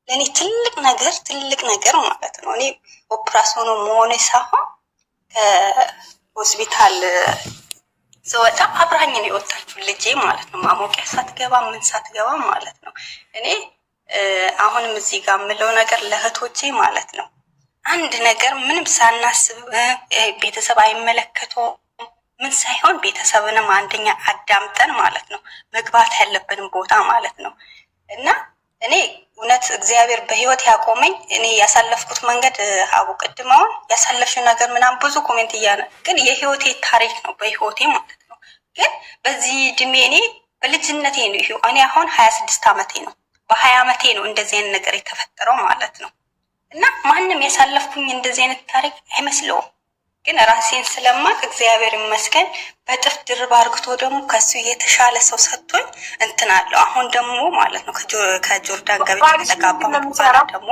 ለእኔ ትልቅ ነገር ማለት ነው። እኔ ኦፕራሲዮኑ መሆኔ ሳይሆን ከሆስፒታል ስወጣ አብራኝ ነው የወጣችው ልጄ ማለት ነው። ማሞቂያ ሳትገባ ምን ሳትገባ ማለት ነው። እኔ አሁንም እዚህ ጋር የምለው ነገር ለእህቶቼ ማለት ነው፣ አንድ ነገር ምንም ሳናስብ ቤተሰብ አይመለከተው ምን ሳይሆን ቤተሰብንም አንደኛ አዳምጠን ማለት ነው መግባት ያለብንም ቦታ ማለት ነው። እና እኔ እውነት እግዚአብሔር በህይወት ያቆመኝ እኔ ያሳለፍኩት መንገድ አቡ ቅድማውን ያሳለፍሽው ነገር ምናምን ብዙ ኮሜንት ግን የህይወቴ ታሪክ ነው በህይወቴ ማለት ነው። ግን በዚህ እድሜ እኔ በልጅነቴ ነው እኔ አሁን 26 ዓመቴ ነው። በ20 ዓመቴ ነው እንደዚህ አይነት ነገር የተፈጠረው ማለት ነው። እና ማንም ያሳለፍኩኝ እንደዚህ አይነት ታሪክ አይመስለውም። ግን ራሴን ስለማቅ እግዚአብሔር ይመስገን በጥፍ ድርብ አርግቶ ደግሞ ከሱ የተሻለ ሰው ሰጥቶኝ እንትን አለው። አሁን ደግሞ ማለት ነው ከጆርዳን ጋር ተጋባሁ ደግሞ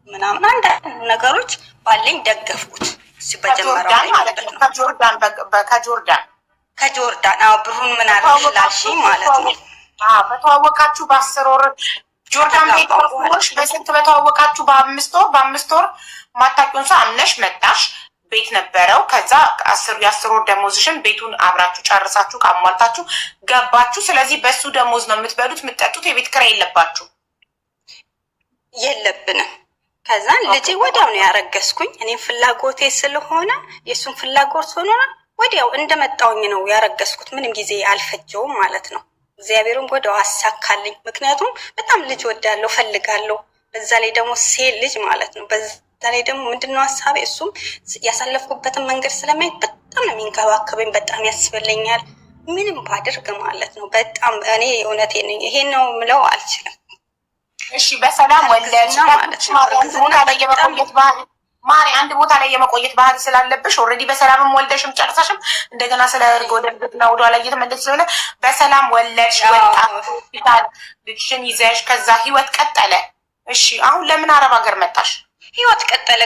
ምናምን አንዳንድ ነገሮች ባለኝ ደገፍኩት። በጀመረው ማለት ነው ከጆርዳን አዎ ብሩን ምን አርግላሽ ማለት ነው። በተዋወቃችሁ በ10 ወር ጆርዳን ቤት ወርሽ በስንት በተዋወቃችሁ በ5 ወር ማታውቂውን ሰው አምነሽ መጣሽ። ቤት ነበረው። ከዛ የ10 ወር ደሞዝሽን ቤቱን አብራችሁ ጨርሳችሁ ካሟልታችሁ ገባችሁ። ስለዚህ በሱ ደሞዝ ነው የምትበሉት የምትጠጡት። የቤት ኪራይ የለባችሁ የለብንም። ከዛ ልጄ ወዲያው ነው ያረገዝኩኝ። እኔም ፍላጎቴ ስለሆነ የሱን ፍላጎት ሆኖ ወዲያው እንደመጣውኝ ነው ያረገዝኩት። ምንም ጊዜ አልፈጀውም ማለት ነው። እግዚአብሔርም ወዲያው አሳካልኝ። ምክንያቱም በጣም ልጅ ወዳለሁ ፈልጋለሁ። በዛ ላይ ደግሞ ሴት ልጅ ማለት ነው። በዛ ላይ ደግሞ ምንድነው ሐሳቤ እሱም ያሳለፍኩበትን መንገድ ስለማይ በጣም ነው የሚንከባከበኝ፣ በጣም ያስበለኛል። ምንም ባደርግ ማለት ነው። በጣም እኔ እውነቴን ይሄን ነው ምለው አልችልም። እሺ በሰላም ወለድሽ ማለት ነው። ማሪ አንድ ቦታ ላይ የመቆየት ባህሪ ስላለብሽ ኦልሬዲ በሰላምም ወልደሽም ጨርሰሽም እንደገና ስለ ወደድና ወደ ኋላ እየተመለስሽ ስለሆነ በሰላም ወለድሽ፣ ወጣ ሆስፒታል ልጅሽን ይዘሽ ከዛ ህይወት ቀጠለ። እሺ አሁን ለምን አረብ ሀገር መጣሽ? ህይወት ቀጠለ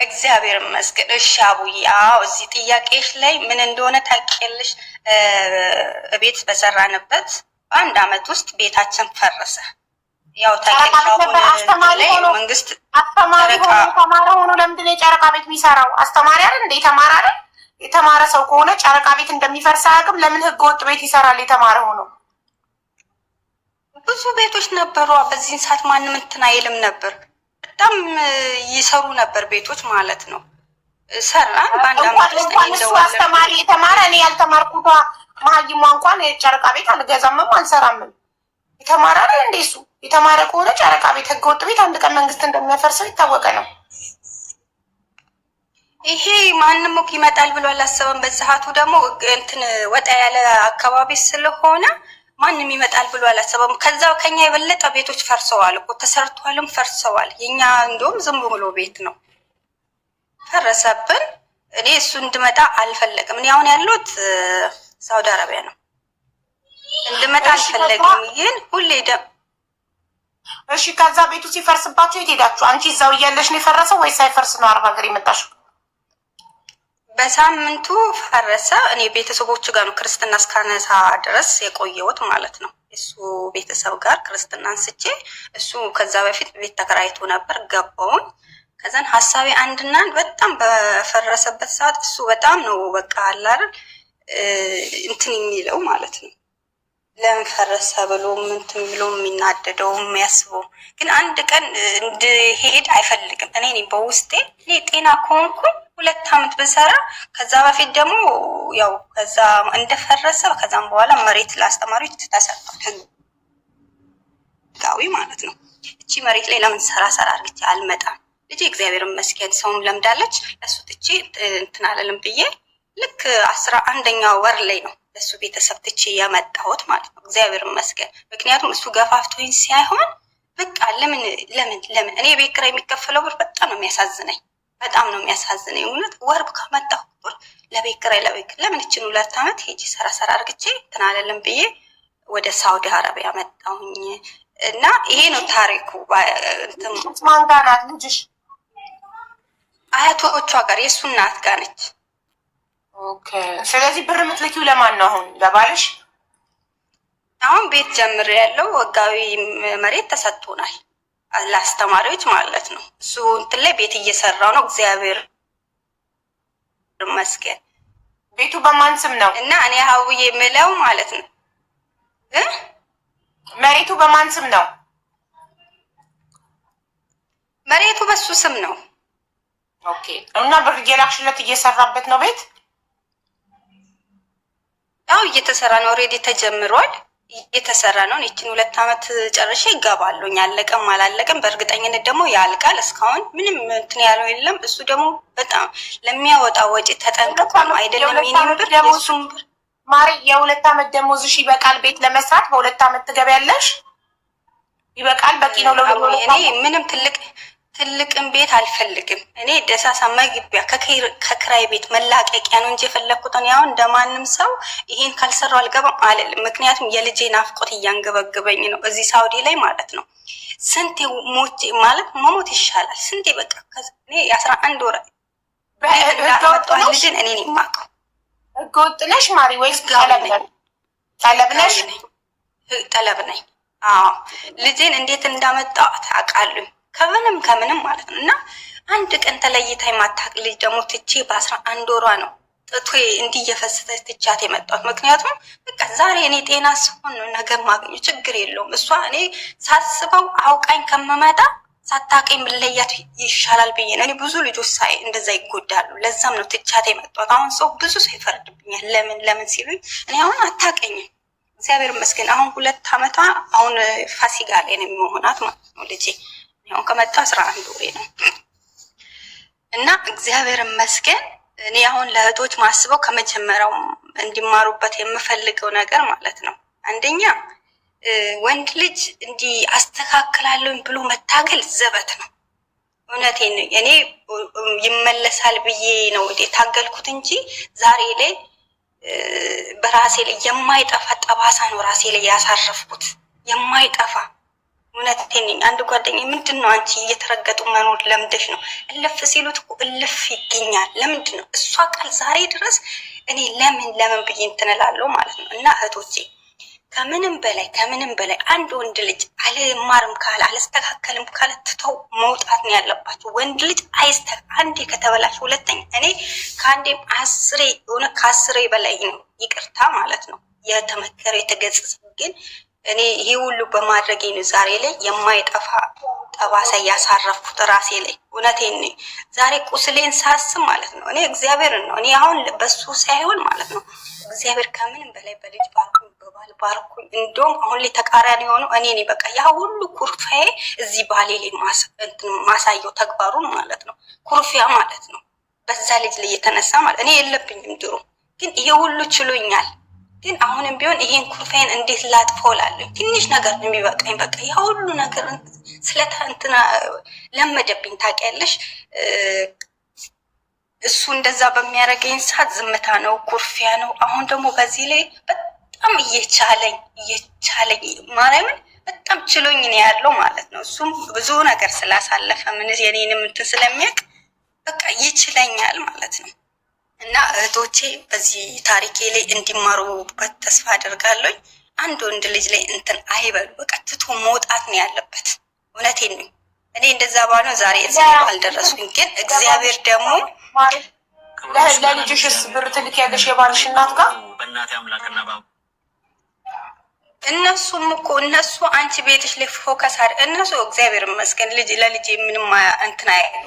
እግዚአብሔር ይመስገን። እሺ አቡዬ አዎ እዚህ ጥያቄሽ ላይ ምን እንደሆነ ታውቂያለሽ። ቤት በሰራንበት በአንድ አመት ውስጥ ቤታችን ፈረሰ። ያው አስተማሪ ሆኖ ለምንድን ነው የጨረቃ ቤት የሚሰራው? አስተማሪ አይደል እንደ የተማረ አይደል? የተማረ ሰው ከሆነ ጨረቃ ቤት እንደሚፈርስ አያውቅም። ለምን ህገ ወጥ ቤት ይሰራል? የተማረ ሆኖ ብዙ ቤቶች ነበሩ። በዚህን ሰዓት ማንም እንትን አይልም ነበር። በጣም ይሰሩ ነበር ቤቶች ማለት ነው። ሰራን በአንድ አመት ውስጥ እንደው አስተማሪ የተማረ እኔ ያልተማርኩት ማህይሟ እንኳን የጨረቃ ቤት አልገዛምም አልሰራምም። የተማረ አይደል እንደ እሱ የተማረ ከሆነ ጨረቃ ቤት ህገወጥ ቤት አንድ ቀን መንግስት እንደሚያፈርሰው የታወቀ ነው። ይሄ ማንም እኮ ይመጣል ብሎ አላሰበም። በሰዓቱ ደግሞ እንትን ወጣ ያለ አካባቢ ስለሆነ ማንም ይመጣል ብሎ አላሰበም። ከዛው ከኛ የበለጠ ቤቶች ፈርሰዋል እኮ ተሰርቷልም ፈርሰዋል። የኛ እንደውም ዝም ብሎ ቤት ነው ፈረሰብን። እኔ እሱ እንድመጣ አልፈለግም። እኔ አሁን ያለሁት ሳውዲ አረቢያ ነው። እንድመጣ አልፈለግም ግን ሁሌ እሺ ከዛ ቤቱ ሲፈርስባችሁ የት ሄዳችሁ? አንቺ እዛው እያለሽ ነው የፈረሰው ወይስ ሳይፈርስ ነው አረብ ሀገር የመጣሽው? በሳምንቱ ፈረሰ። እኔ ቤተሰቦቹ ጋር ነው ክርስትና እስካነሳ ድረስ የቆየሁት ማለት ነው። እሱ ቤተሰብ ጋር ክርስትና አንስቼ እሱ ከዛ በፊት ቤት ተከራይቶ ነበር ገባውን። ከዛን ሐሳቤ አንድና በጣም በፈረሰበት ሰዓት እሱ በጣም ነው በቃ አላር እንትን የሚለው ማለት ነው። ለምን ፈረሰ ብሎ ምንትን ብሎ የሚናደደው የሚያስበው ግን አንድ ቀን እንድሄድ አይፈልግም። እኔ በውስጤ እኔ ጤና ከሆንኩኝ 2 አመት ብሰራ ከዛ በፊት ደግሞ ያው ከዛ እንደፈረሰ ከዛም በኋላ መሬት ለአስተማሪዎች ተሰጥቷል ህጋዊ ማለት ነው። እቺ መሬት ላይ ለምን ሰራ አርግቼ አልመጣም። ልጅ እግዚአብሔር ይመስገን ሰውም ለምዳለች። እሱ ትቼ እንትን አለልም ብዬ ልክ 11ኛው ወር ላይ ነው እሱ ቤተሰብ ትቼ ያመጣሁት ማለት ነው። እግዚአብሔር ይመስገን። ምክንያቱም እሱ ገፋፍቶኝ ሳይሆን በቃ ለምን እኔ ቤት ኪራይ የሚከፈለው ብር በጣም ነው የሚያሳዝነኝ። በጣም ነው የሚያሳዝነኝ እውነት። ወር ከመጣሁ ቁጥር ለቤት ኪራይ ለምን እችን 2 ዓመት ሄጂ ሰራ አርግቼ እንትን አይደለም ብዬ ወደ ሳውዲ አረቢያ መጣሁኝ። እና ይሄ ነው ታሪኩ። ማን ጋር ናት ልጅሽ? አያቶቿ ጋር፣ የእሱ እናት ጋር ነች። ኦኬ። ስለዚህ ብር የምትልኪው ለማን ነው አሁን? ለባልሽ? አሁን ቤት ጀምር ያለው ህጋዊ መሬት ተሰጥቶናል ለአስተማሪዎች ማለት ነው። እሱ እንትን ላይ ቤት እየሰራው ነው፣ እግዚአብሔር ይመስገን። ቤቱ በማን ስም ነው? እና እኔ ሀውዬ የምለው ማለት ነው መሬቱ በማን ስም ነው? መሬቱ በሱ ስም ነው። ኦኬ። እና ብር እየላክሽለት እየሰራበት ነው ቤት? አው እየተሰራ ነው። ኦልሬዲ ተጀምሯል፣ እየተሰራ ነው። እቺን 2 ዓመት ጨርሼ ይገባሉኝ። አለቀም አላለቀም በእርግጠኝነት ደግሞ ያልቃል። እስካሁን ምንም እንትን ያለው የለም። እሱ ደግሞ በጣም ለሚያወጣ ወጪ ተጠንቅቆ ነው አይደለም። የኔም ብር የሱም ብር ማሪ የ2 ዓመት ደሞዝሽ ይበቃል ቤት ለመስራት? በ2 ዓመት ትገቢያለሽ? ይበቃል? በቂ ነው ለሁሉ? እኔ ምንም ትልቅም ቤት አልፈልግም። እኔ ደሳሳ መግቢያ ከክራይ ቤት መላቀቂያ ነው እንጂ የፈለኩት ነው። ያው እንደማንም ሰው ይሄን ካልሰራው አልገባም አልልም። ምክንያቱም የልጄ ናፍቆት እያንገበገበኝ ነው እዚህ ሳውዲ ላይ ማለት ነው። ስንቴ ሞት ማለት መሞት ይሻላል። ስንቴ በቃ እኔ 11 ወር ልጅን እኔ ነኝ የማውቀው። ህገወጥ ነሽ ማሪ ወይስ ጠለብ ነሽ? ጠለብ ነኝ። አዎ ልጄን እንዴት እንዳመጣው ታውቃለሁ። ከምንም ማለት ነው። እና አንድ ቀን ተለይታይ ማታቅ ልጅ ደግሞ ትቼ በ11 ወሯ ነው ጥቶ እንዲህ እየፈሰሰች ትቻት የመጣሁት። ምክንያቱም በቃ ዛሬ እኔ ጤና ስሆን ነው ነገር ማግኘት ችግር የለውም። እሷ እኔ ሳስበው አውቃኝ ከመመጣ ሳታቀኝ ብለያት ይሻላል ብዬ ነው። እኔ ብዙ ልጆች ሳይ እንደዛ ይጎዳሉ። ለዛም ነው ትቻት የመጣሁት። አሁን ሰው ብዙ ሰው ይፈርድብኛል። ለምን ሲሉኝ እኔ አሁን አታቀኝም እግዚአብሔር ይመስገን። አሁን 2 ዓመቷ አሁን ፋሲካ ላይ ነው የሚሆናት ማለት ነው ልጄ። አሁን ከመጣ 11 ወሬ ነው እና እግዚአብሔር ይመስገን። እኔ አሁን ለእህቶች ማስበው ከመጀመሪያው እንዲማሩበት የምፈልገው ነገር ማለት ነው አንደኛ ወንድ ልጅ እንዲህ አስተካክላለሁ ብሎ መታገል ዘበት ነው። እውነቴን ነው። እኔ ይመለሳል ብዬ ነው የታገልኩት እንጂ ዛሬ ላይ በራሴ ላይ የማይጠፋ ጠባሳ ነው ራሴ ላይ ያሳረፍኩት የማይጠፋ። እውነቴን ነኝ። አንድ ጓደኛዬ ምንድነው አንቺ እየተረገጡ መኖር ለምደሽ ነው? እልፍ ሲሉት እኮ እልፍ ይገኛል። ለምንድን ነው እሷ ቃል ዛሬ ድረስ እኔ ለምን ብዬ እንትን እላለሁ ማለት ነው። እና እህቶቼ ከምንም በላይ አንድ ወንድ ልጅ አልማርም ካለ አልስተካከልም ካለ ትተው መውጣት ነው ያለባቸው። ወንድ ልጅ አንዴ ከተበላሽ ሁለተኛ እኔ ከአንዴም 10 በላይ ነው ይቅርታ ማለት ነው የተመከረ የተገጸጸ። ግን እኔ ይሄ ሁሉ በማድረጌ ነው ዛሬ ላይ የማይጠፋ ጠባሳ ያሳረፍኩት ራሴ ላይ። እውነቴን ነው። ዛሬ ቁስሌን ሳስብ ማለት ነው እኔ እግዚአብሔርን ነው እኔ አሁን በሱ ሳይሆን ማለት ነው እግዚአብሔር ከምንም በላይ በልጅ ባርኩኝ በባል ባርኩኝ። እንደውም አሁን ላይ ተቃራኒ የሆነው እኔ ነኝ። በቃ ያ ሁሉ ኩርፋዬ እዚህ ባሌ ላይ ማሳየው ተግባሩን ማለት ነው ኩርፊያ ማለት ነው በዛ ልጅ ላይ የተነሳ ማለት እኔ የለብኝም ድሮ ግን ይሄ ሁሉ ችሎኛል። ግን አሁንም ቢሆን ይሄን ኩርፋዬን እንዴት ላጥፈው እላለሁ። ትንሽ ነገር ነው የሚበቃኝ። በቃ ያ ሁሉ ነገር ስለታንትና ለመደብኝ ታውቂያለሽ። እሱ እንደዛ በሚያደርገኝ ሰዓት ዝምታ ነው ኩርፊያ ነው። አሁን ደግሞ በዚህ ላይ በጣም እየቻለኝ ማርያምን በጣም ችሎኝ ነው ያለው ማለት ነው። እሱም ብዙ ነገር ስላሳለፈ ምን የኔንም እንትን ስለሚያውቅ በቃ ይችለኛል ማለት ነው። እና እህቶቼ በዚህ ታሪኬ ላይ እንዲማሩበት ተስፋ አደርጋለሁ። አንድ ወንድ ልጅ ላይ እንትን አይበሉ። በቃ ትቶ መውጣት ነው ያለበት። እውነቴን ነው። እኔ እንደዛ ባለው ዛሬ እዚህ አልደረስኩኝ። ግን እግዚአብሔር ደግሞ ለልጅሽስ ብር ትልኪያለሽ የባልሽ እናት ጋር? በእናቴ አምላክና ባብ እነሱም እኮ እነሱ አንቺ ቤትሽ ላይ ፎከስ እነሱ እግዚአብሔር ይመስገን ለልጅ ምንም እንትን አይሉ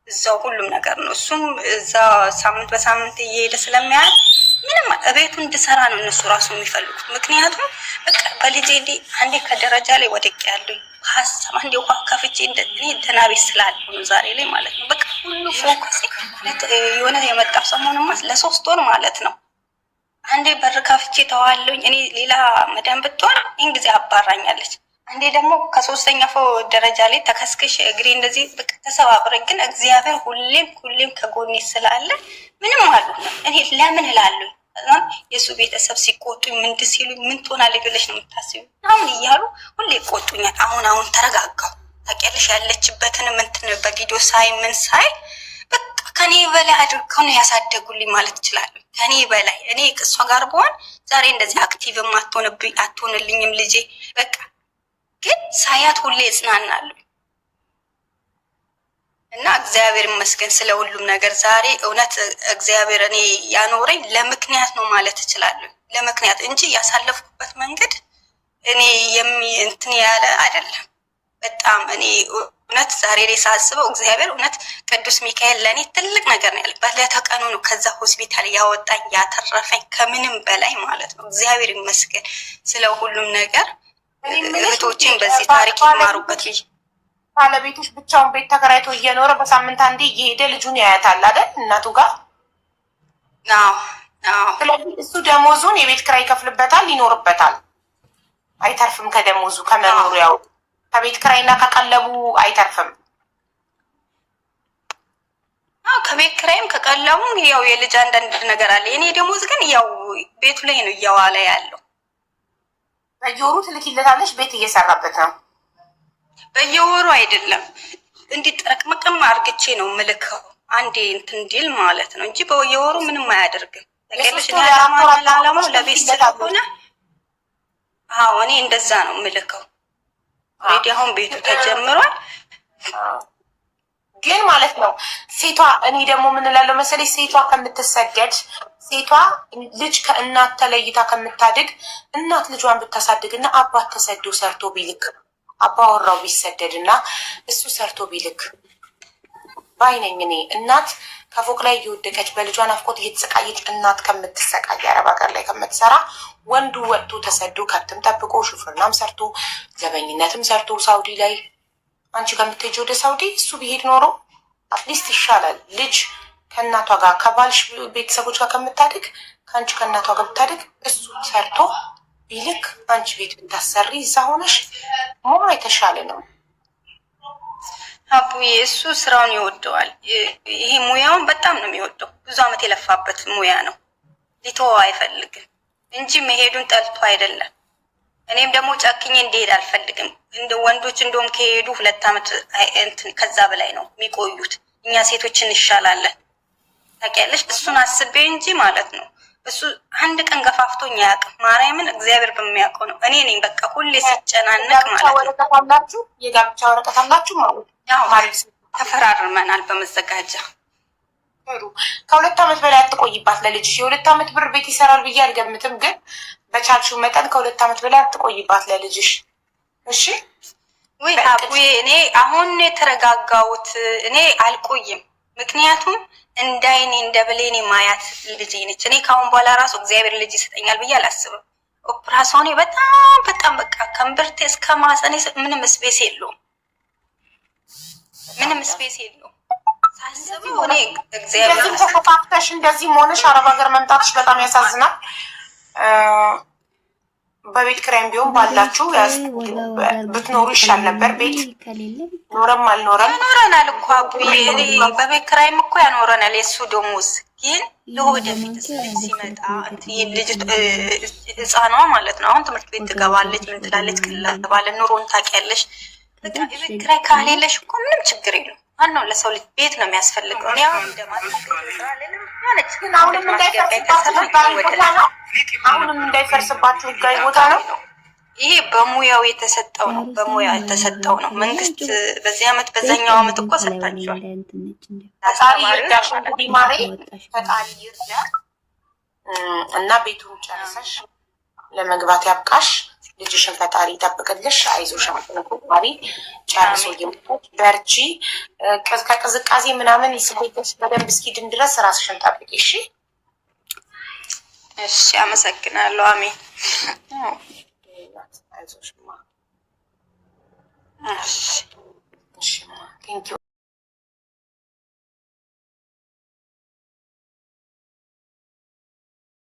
እዛው ሁሉም ነገር ነው። እሱም እዛ ሳምንት በሳምንት እየሄደ ስለሚያል ምንም እቤቱ እንድሰራ ነው እነሱ ራሱ የሚፈልጉት። ምክንያቱም በቃ በልጄ አንዴ ከደረጃ ላይ ወደቅ ያለኝ ሀሳብ አንዴ ውሃ ከፍቼ ደህና ቤት ስላለሁ ነው ዛሬ ላይ ማለት ነው። በቃ ሁሉ ፎከስ የሆነ የመጣ ሰሞኑንማ ለ3 ወር ማለት ነው አንዴ በር ከፍቼ ተዋለኝ። እኔ ሌላ መዳም ብትሆን ይህን ጊዜ አባራኛለች። አንዴ ደግሞ ከ3ኛ ደረጃ ላይ ተከስክሽ እግሬ እንደዚህ በቃ ተሰባብረ። ግን እግዚአብሔር ሁሌም ከጎኔ ስላለ ምንም አልሆነም። እኔ ለምን እላለሁ የሱ ቤተሰብ ሲቆጡኝ ምንድን ሲሉ ምን ትሆናለች ብለሽ ነው የምታስቢው? አሁን እያሉ ሁሌ ይቆጡኛል። አሁን ተረጋጋሁ። ታውቂያለሽ ያለችበትን እንትን በቪዲዮ ሳይ ምን ሳይ በቃ ከኔ በላይ አድርገው ነው ያሳደጉልኝ ማለት እችላለሁ። ከኔ በላይ እኔ ከእሷ ጋር በሆን ዛሬ እንደዚህ አክቲቭም አትሆንልኝም ልጄ። በቃ ግን ሳያት ሁሌ እጽናናለሁ እና እግዚአብሔር ይመስገን ስለ ሁሉም ነገር። ዛሬ እውነት እግዚአብሔር እኔ ያኖረኝ ለምክንያት ነው ማለት እችላለሁ። ለምክንያት እንጂ ያሳለፍኩበት መንገድ እኔ እንትን ያለ አይደለም። በጣም እኔ እውነት ዛሬ ላይ ሳስበው እግዚአብሔር እውነት ቅዱስ ሚካኤል ለእኔ ትልቅ ነገር ነው ያለ። በለተቀኑ ነው ከዛ ሆስፒታል ያወጣኝ ያተረፈኝ ከምንም በላይ ማለት ነው። እግዚአብሔር ይመስገን ስለ ሁሉም ነገር። እህቶችን በዚህ ታሪክ ይማሩበት ብዬ ባለቤቶች ብቻውን ቤት ተከራይቶ እየኖረ በሳምንት አንዴ እየሄደ ልጁን ያያታል አይደል እናቱ ጋር። ስለዚህ እሱ ደሞዙን የቤት ኪራይ ይከፍልበታል፣ ይኖርበታል። አይተርፍም ከደሞዙ ከመኖሩ ያው ከቤት ኪራይና ከቀለቡ አይተርፍም። ከቤት ኪራይም ከቀለቡም ያው የልጅ አንዳንድ ነገር አለ። የኔ ደሞዝ ግን ያው ቤቱ ላይ ነው እያዋለ ያለው። በየወሩ ትልኪለታለሽ? ቤት እየሰራበት ነው። በየወሩ አይደለም እንዲጠረቅመቅም አርግቼ ነው ምልከው አንዴ እንትን እንዲል ማለት ነው እንጂ በየወሩ ምንም አያደርግም። ተቀለሽ ለዓላማው ለቤት ስለሆነ እኔ እንደዛ ነው ምልከው። ሬዲ አሁን ቤቱ ተጀምሯል ግን ማለት ነው ሴቷ። እኔ ደግሞ ምን እላለሁ መሰለኝ ሴቷ ከምትሰደድ ሴቷ ልጅ ከእናት ተለይታ ከምታድግ እናት ልጇን ብታሳድግና አባት ተሰዶ ሰርቶ ቢልክ አባወራው ቢሰደድና እሱ ሰርቶ ቢልክ ባይነኝ እኔ። እናት ከፎቅ ላይ እየወደቀች በልጇን አፍቆት እየተሰቃየች እናት ከምትሰቃይ አረብ ሀገር ላይ ከምትሰራ ወንዱ ወጥቶ ተሰዶ ከብትም ጠብቆ ሹፍርናም ሰርቶ ዘበኝነትም ሰርቶ ሳውዲ ላይ አንቺ ከምትሄጂ ወደ ሳውዲ እሱ ቢሄድ ኖሮ አትሊስት ይሻላል። ልጅ ከእናቷ ጋር ከባልሽ ቤተሰቦች ጋር ከምታድግ ከአንቺ ከእናቷ ጋር ብታድግ እሱ ሰርቶ ቢልክ አንቺ ቤት ብታሰሪ እዛ ሆነሽ ሞራ የተሻለ ነው። አቡዬ እሱ ስራውን ይወደዋል። ይሄ ሙያውን በጣም ነው የሚወደው። ብዙ አመት የለፋበት ሙያ ነው። ሊተወው አይፈልግም እንጂ መሄዱን ጠልቶ አይደለም። እኔም ደግሞ ጨክኜ እንዲሄድ አልፈልግም። እንደ ወንዶች እንደውም ከሄዱ 2 አመት እንትን ከዛ በላይ ነው የሚቆዩት። እኛ ሴቶች እንሻላለን ታውቂያለሽ። እሱን አስቤ እንጂ ማለት ነው። እሱ አንድ ቀን ገፋፍቶኝ አያውቅም። ማርያምን እግዚአብሔር በሚያውቀው ነው። እኔ ነኝ በቃ ሁሌ ሲጨናነቅ ማለት ነው። የጋብቻ ወረቀት አላችሁ ማለት ነው? ተፈራርመናል በመዘጋጃ። ከ2 አመት በላይ አትቆይባት ለልጅሽ። የ2 አመት ብር ቤት ይሰራል ብዬ አልገምትም፣ ግን በቻልሽው መጠን ከ2 አመት በላይ አትቆይባት ለልጅሽ። እሺ ወይ አቡዬ፣ እኔ አሁን የተረጋጋሁት እኔ አልቆይም። ምክንያቱም እንዳይኔ እንደ ብሌኔ ማያት ልጅ ነች። እኔ ካሁን በኋላ ራሱ እግዚአብሔር ልጅ ይሰጠኛል ብዬ አላስብም። ኦፕራሲዮኔ በጣም በቃ ከእምብርቴ እስከ ማህፀኔ ምንም ስፔስ የለውም፣ ምንም ስፔስ የለውም። ሳስበው እኔ እግዚአብሔር ተከፋፍተሽ እንደዚህ መሆንሽ አረብ ሀገር መምጣትሽ በጣም ያሳዝናል። በቤት ኪራይም ቢሆን ባላችሁ ብትኖሩ ይሻል ነበር። ቤት ኖረም አልኖረም ያኖረናል እኮ አቡዬ። በቤት ኪራይም እኮ ያኖረናል የእሱ ደሞዝ። ግን ለወደፊት ልጅ ሲመጣ ልጅ ህፃኗ ማለት ነው አሁን ትምህርት ቤት ትገባለች፣ ምን ትላለች፣ ቅላባለ ኑሮን ታውቂያለሽ። በቃ የቤት ኪራይ ካሌለሽ እኮ ምንም ችግር የለም። ማነው ለሰው ልጅ ቤት ነው የሚያስፈልገው። እኔ አሁን አሁንም እንዳይፈርስባችሁ ህጋዊ ቦታ ነው። ይሄ በሙያው የተሰጠው ነው፣ በሙያው የተሰጠው ነው። መንግስት በዚህ አመት በዛኛው አመት እኮ ሰጥታችኋል። ፈጣሪ ይርዳሽ እንግዲህ ማሬ፣ ፈጣሪ ይርዳ እና ቤቱን ጨርሰሽ ለመግባት ያብቃሽ። ልጅሽን ፈጣሪ ይጠብቅልሽ። አይዞሽ ፈጣሪ ጨርሶ ይምጣሽ። በርቺ። ከቅዝቃዜ ምናምን ስቤትሽ በደንብ እስኪድን ድረስ ራስሽን ጠብቂ። እሺ እሺ፣ አመሰግናለሁ። አሜን። አይዞሽ ማ። እሺ እሺ ማ። ቴንኪው